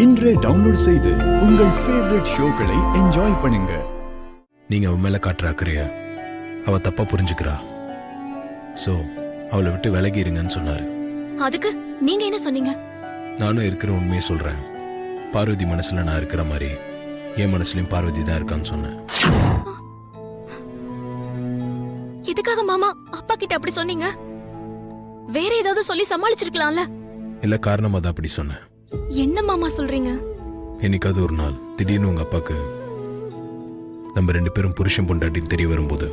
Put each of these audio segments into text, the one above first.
இன்றே டவுன்லோட் செய்து உங்கள் ஃபேவரட் ஷோக்களை என்ஜாய் பண்ணுங்க. நீங்க அவன் மேல காட்டுற அக்கறைய அவ தப்பா புரிஞ்சுக்கிறா. சோ அவளை விட்டு விலகி இருங்கன்னு சொன்னாரு. அதுக்கு நீங்க என்ன சொன்னீங்க? நானும் இருக்கிற உண்மையை சொல்றேன். பார்வதி மனசுல நான் இருக்கிற மாதிரி என் மனசுலயும் பார்வதி தான் இருக்கான்னு சொன்னேன். எதுக்காக மாமா அப்பா கிட்ட அப்படி சொன்னீங்க? வேற ஏதாவது சொல்லி சமாளிச்சிருக்கலாம்ல. இல்ல காரணமா தான் அப்படி சொன்னேன். என்ன மாமா சொல்றீங்க? என்னைக்காவது ஒரு நாள் திடீர்னு உங்க அப்பாக்கு நம்ம 2 பேரும் புருஷன் பொண்டாட்டின்னு தெரிய வரும்போது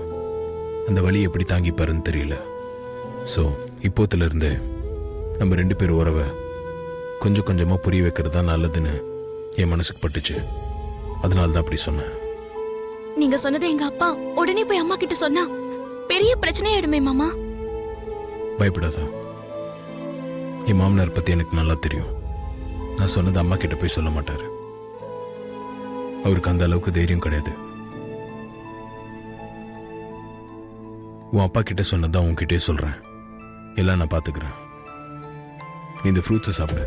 அந்த வழி எப்படி தாங்கிப்பாருன்னு தெரியல. ஸோ இப்போத்துல இருந்து நம்ம 2 பேர் உறவை கொஞ்சம் கொஞ்சமா புரிய வைக்கிறது தான் நல்லதுன்னு என் மனசுக்கு பட்டுச்சு. அதனால தான் அப்படி சொன்னேன். நீங்க சொன்னதை எங்க அப்பா உடனே போய் அம்மா கிட்ட சொன்னா பெரிய பிரச்சனையாயிடுமே மாமா. பயப்படாத. என் மாமனார் பத்தி எனக்கு நல்லா தெரியும். நான் சொன்னது அம்மா கிட்ட போய் சொல்ல மாட்டாரு. அவருக்கு அந்த அளவுக்கு தைரியம் கிடையாது. உன் அப்பா கிட்ட சொன்னதான் உன்கிட்டே சொல்றேன். எல்லாம் நான் பாத்துக்கிறேன். நீ இந்த ஃப்ரூட்ஸை சாப்பிடு.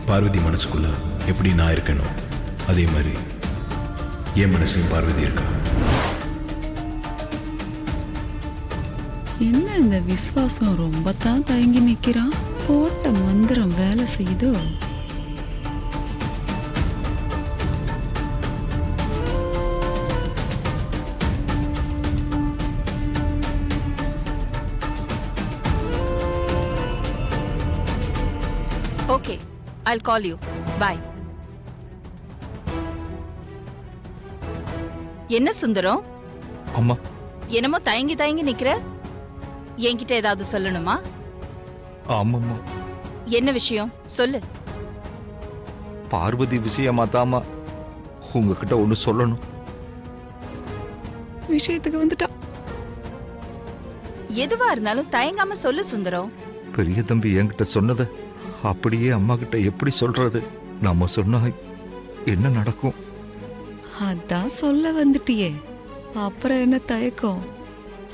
பார்வதி மனசுக்குள்ள எப்படி நான் இருக்கணும் அதே மாதிரி என் மனசுலையும் பார்வதி இருக்கா. என்ன இந்த விசுவாசம் ரொம்ப தான் தயங்கி நிக்கிறான். போட்ட மந்திரம் வேலை செய்யுதோ? Okay, I'll call you. Bye. என்ன சுந்தரம்? அம்மா, என்னமோ தயங்கி தயங்கி நிக்கிற? என்கிட்ட ஏதாவது சொல்லணுமா? ஆமாம்மா. என்ன விஷயம் சொல்லு. பார்வதி விஷயமா தாமா உங்ககிட்ட ஒண்ணு சொல்லணும். விஷயத்துக்கு வந்துட்டா. எதுவா இருந்தாலும் தயங்காம சொல்லு சுந்தரம். பெரிய தம்பி என்கிட்ட சொன்னத அப்படியே அம்மா கிட்ட எப்படி சொல்றது? நம்ம சொன்னா என்ன நடக்கும்? அதான் சொல்ல வந்துட்டியே, அப்புறம் என்ன தயக்கம்?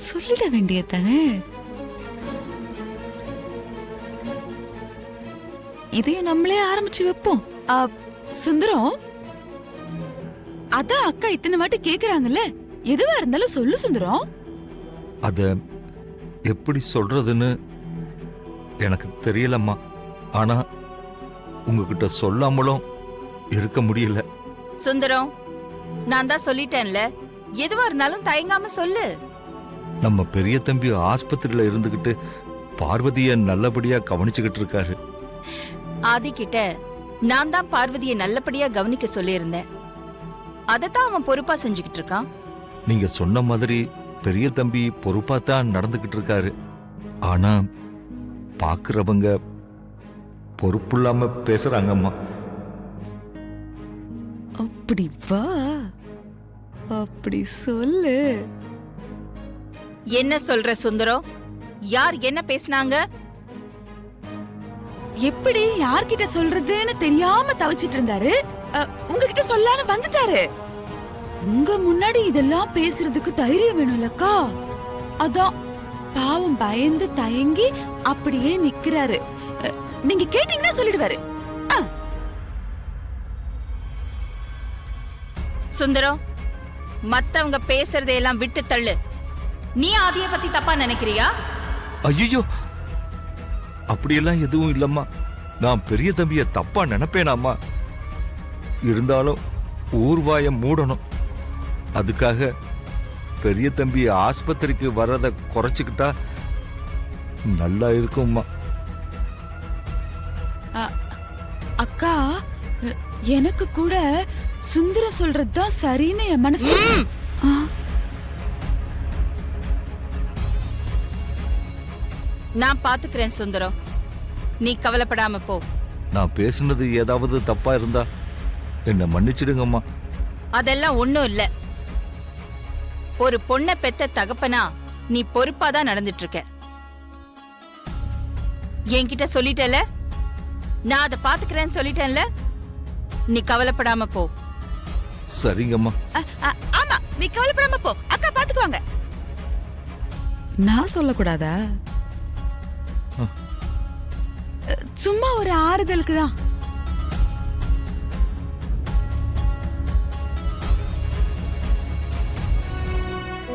சொல்லிட வேண்டியதானே. இதையும் நம்மளே ஆரம்பிச்சு வைப்போம். சுந்தரம், அதான் அக்கா இத்தனை வாட்டி கேக்குறாங்கல்ல, எதுவா இருந்தாலும் சொல்லு சுந்தரம். அத எப்படி சொல்றதுன்னு எனக்கு தெரியலம்மா. ஆனா உங்ககிட்ட சொல்லாமலும் இருக்க முடியல. சுந்தரம், நான் தான் சொல்லிட்டேன்ல, எதுவா இருந்தாலும் தயங்காம சொல்லு. நம்ம பெரிய தம்பி ஆஸ்பத்திரியில இருந்துகிட்டு பார்வதிய நல்லபடியா கவனிச்சுக்கிட்டு இருக்காரு. ஆதி கிட்ட நான் தான் பார்வதியை நல்லபடியா கவனிக்க சொல்லியிருந்தேன். அதத்தான் அவன் பொறுப்பா செஞ்சுக்கிட்டு இருக்கான். நீங்க சொன்ன மாதிரி பெரிய தம்பி பொறுப்பா தான் நடந்துகிட்டு இருக்காரு. ஆனா பாக்குறவங்க பொறுப்பில்லாம பேசுறாங்கம்மா. அப்படி வா, அப்படி சொல்லு. என்ன சொல்ற சுந்தரம்? யார் என்ன பேசினாங்க? எப்படி யார்கிட்ட சொல்றதுன்னு தெரியாம தவிச்சிட்டு இருந்தாரு. உங்ககிட்ட சொல்லான்னு வந்துட்டாரு. உங்க முன்னாடி இதெல்லாம் பேசுறதுக்கு தைரியம் வேணும்லக்கா. அதான் பாவம் பயந்து தயங்கி அப்படியே நிக்கிறாரு. நீங்க கேட்டீங்கன்னா சொல்லிடுவாரு. சுந்தரம், மத்தவங்க பேசுறதையெல்லாம் விட்டு தள்ளு. நீ ஆதிய பத்தி தப்பா நினைக்கிறியா? ஐயோ, அப்படியெல்லாம் எதுவும் இல்லம்மா. நான் பெரிய தம்பிய தப்பா நினைப்பேனாம்மா. இருந்தாலும் ஊர்வாயம் மூடணும். அதுக்காக பெரிய தம்பி ஆஸ்பத்திரிக்கு வர்றத குறைச்சுக்கிட்டா நல்லா இருக்கும்மா. அக்கா, எனக்கு கூட சுந்தர சொல்றதுதான் சரின்னு என் மனசு. நான் பாத்துக்கிறேன் சுந்தரம், நீ கவலைப்படாம போ. நான் பேசுனது ஏதாவது தப்பா இருந்தா என்ன மன்னிச்சிடுங்கம்மா. அதெல்லாம் ஒண்ணும் இல்ல. ஒரு பொண்ணை பெத்த தகப்பனா நீ பொறுப்பாதான் நடந்துட்டு இருக்க. என்கிட்ட சொல்லிட்டல, நான் அதை பாத்துக்கிறேன்னு சொல்லிட்டேன்ல, நீ கவலைப்படாம போ. சரிங்கம்மா. ஆமா, நீ கவலைப்படாம போ, அக்கா பாத்துக்குவாங்க. நான் சொல்லக்கூடாதா? சும்மா ஒரு ஆறுதலுக்கு தான்.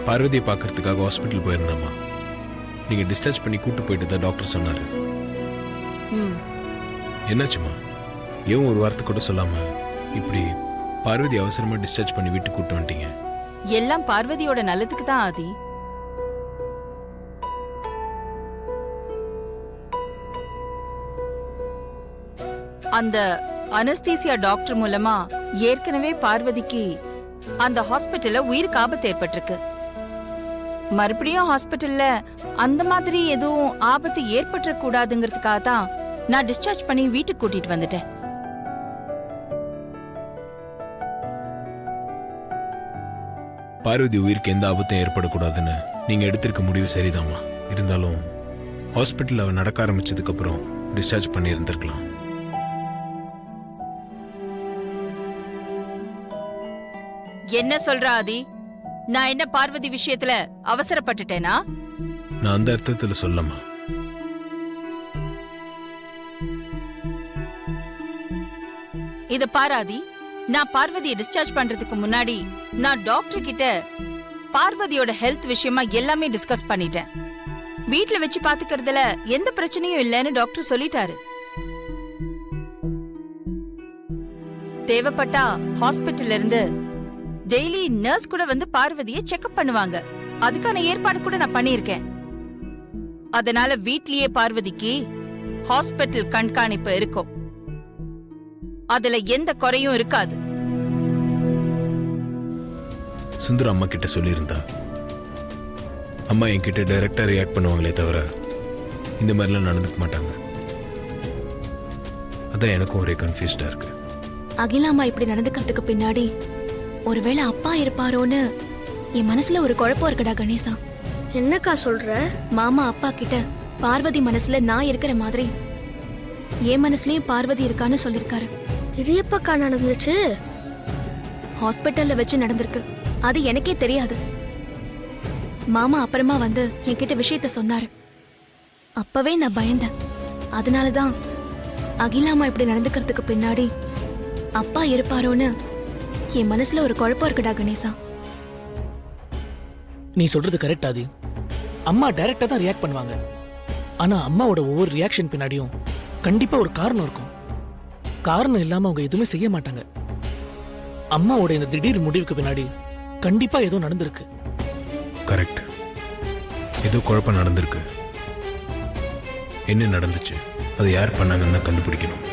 பார்வதியை பார்க்கறதுக்காக ஹாஸ்பிட்டல் போயிருந்தாம்மா. நீங்க டிஸ்சார்ஜ் பண்ணி கூட்டு போயிட்டு தான் டாக்டர் சொன்னாரு. என்னாச்சுமா? ஏன் ஒரு வாரத்துக்கு கூட சொல்லாம இப்படி பார்வதி அவசரமா டிஸ்சார்ஜ் பண்ணி வீட்டுக்கு கூட்டு வந்துட்டீங்க? எல்லாம் பார்வதியோட நல்லதுக்கு தான் ஆதி. அந்த அனஸ்தீசியா டாக்டர் மூலமா ஏற்கனவே பார்வதிக்கு அந்த ஹாஸ்பிட்டல்ல உயிருக்கு ஆபத்து ஏற்பட்டிருக்கு. மறுபடியும் ஹாஸ்பிட்டல்ல அந்த மாதிரி எதுவும் ஆபத்து ஏற்பட்டுற கூடாதுங்கிறதுக்காக தான் நான் டிஸ்சார்ஜ் பண்ணி வீட்டுக்கு கூட்டிட்டு வந்துட்டேன். பார்வதி உயிருக்கு எந்த ஆபத்தும் ஏற்படக்கூடாதுன்னு நீங்க எடுத்திருக்க முடிவு சரிதாம்மா. இருந்தாலும் ஹாஸ்பிட்டல் அவ நடக்க ஆரம்பிச்சதுக்கு அப்புறம் டிஸ்சார்ஜ் பண்ணி இருந்திருக்கலாம். என்ன சொல்ற ஆதி? நான் என்ன பார்வதி விஷயத்துல அவசரப்பட்டுட்டேனா? நான் அந்த அர்த்தத்துல சொல்லம்மா. இத பாராதி, நான் பார்வதியை டிஸ்சார்ஜ் பண்றதுக்கு முன்னாடி நான் டாக்டர் கிட்ட பார்வதியோட ஹெல்த் விஷயமா எல்லாமே டிஸ்கஸ் பண்ணிட்டேன். வீட்ல வச்சு பாத்துக்கிறதுல எந்த பிரச்சனையும் இல்லைன்னு டாக்டர் சொல்லிட்டாரு. தேவைப்பட்டா ஹாஸ்பிட்டல்ல இருந்து டெய்லி நர்ஸ் கூட வந்து பார்வதியை செக்அப் பண்ணுவாங்க. அதுக்கான ஏற்பாடு கூட நான் பண்ணியிருக்கேன். அதனால வீட்லயே பார்வதிக்கு ஹாஸ்பிட்டல் கண்காணிப்பு இருக்கும். அதுல எந்த குறையும் இருக்காது. சுந்தர அம்மா கிட்ட சொல்லியிருந்தா அம்மா என்கிட்ட டைரக்டா ரியாக்ட் பண்ணுவாங்களே தவிர இந்த மாதிரிலாம் நடந்துக்க மாட்டாங்க. அதான் எனக்கும் ஒரே கன்ஃபியூஸ்டா இருக்கு. அகிலாமா இப்படி நடந்துக்கிறதுக்கு பின்னாடி ஒருவேளை அப்பா இருப்பாரோன்னு என் மனசுல ஒரு குழப்பம் இருக்குடா கணேசா. என்னக்கா சொல்ற? மாமா அப்பா கிட்ட பார்வதி மனசுல நான் இருக்கிற மாதிரி என் மனசுலயும் பார்வதி இருக்கான்னு சொல்லிருக்காரு. இது எப்பக்கா நடந்துச்சு? ஹாஸ்பிட்டல்ல வச்சு நடந்திருக்கு. அது எனக்கே தெரியாது. மாமா அப்புறமா வந்து என்கிட்ட விஷயத்த சொன்னாரு. அப்பவே நான் பயந்தேன். அதனாலதான் அகிலாமா இப்படி நடந்துக்கிறதுக்கு பின்னாடி அப்பா இருப்பாரோன்னு என் மனசுல ஒரு குழப்பம் இருக்குடா கணேசா. நீ சொல்றது கரெக்ட் ஆதி. அம்மா டைரக்டா தான் ரியாக்ட் பண்ணுவாங்க. ஆனா அம்மாவோட ஒவ்வொரு ரியாக்ஷன் பின்னாடியும் கண்டிப்பா ஒரு காரணம் இருக்கும். காரணம் இல்லாம அவங்க எதுவுமே செய்ய மாட்டாங்க. அம்மாவோட இந்த திடீர் முடிவுக்கு பின்னாடி கண்டிப்பா ஏதோ நடந்திருக்கு. கரெக்ட். ஏதோ குழப்பம் நடந்திருக்கு. என்ன நடந்துச்சு, அதை யார் பண்ணாங்கன்னு கண்டுபிடிக்கணும்.